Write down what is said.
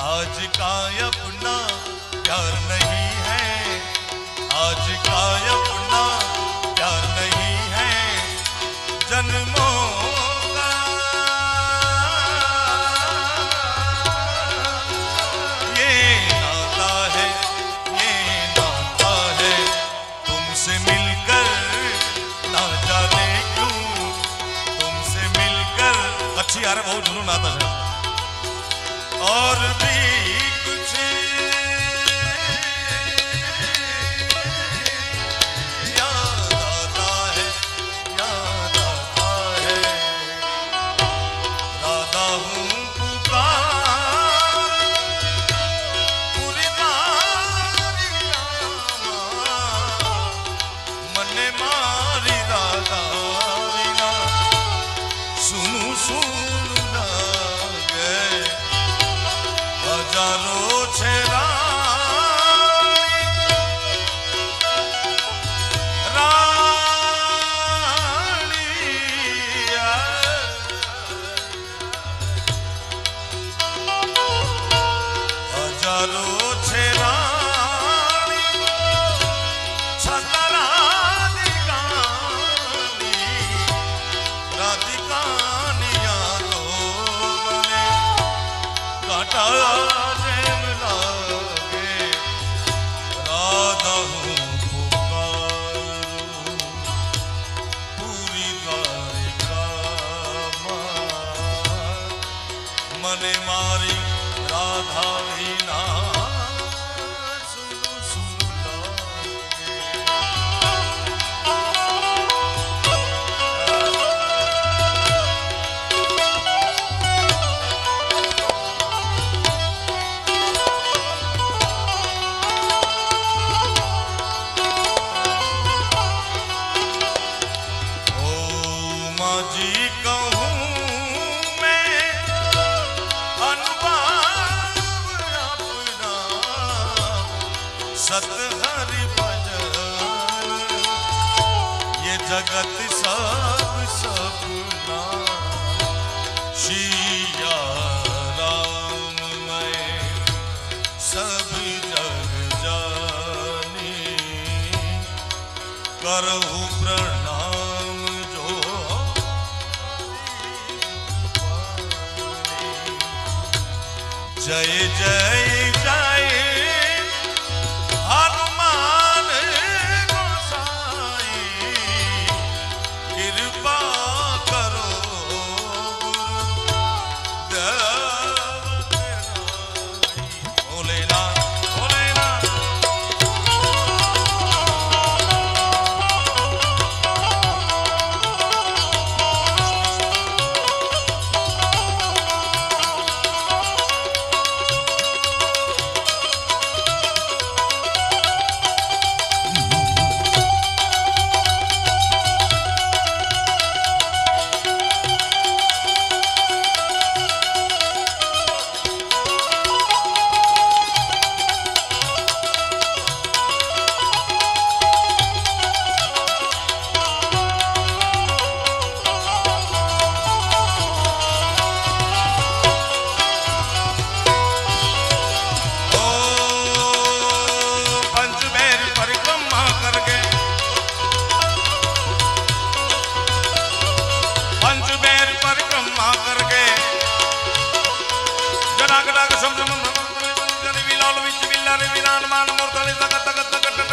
आज का अपना प्यार नहीं है, आज का अपना प्यार नहीं है, जन्मों का ये नाता है, ये नाता है, तुमसे मिलकर ना जाने क्यों, तुमसे मिलकर अच्छी यार बहुत जुनून नाता है। और भी कुछ याद आता है, याद आता है, राधा हूँ पुकार पूरी मारी रामा, मने मारी राधा विना सुनु सुनु लागे हजारों छेरा हजारों छेरा छतरा दिगानी राधिकानी यारो बने काटा प्रेम लागे राधा हूँ पुकारू पूरी द्वारिका मने मारी राधा विना सुनु सुनु जी कहूँ मैं अनुभाव अपना सत हरि भजन ये जगत सब सपना सिया राम मैं सब जग जानी करहूँ प्रणाम जो जय जय जय हनुमान गोसाई कृपा करो गुरुदेव भोलेनाथ भोलेनाथ विलाल विच विलारे विरान मान मूर्तले जगत जगत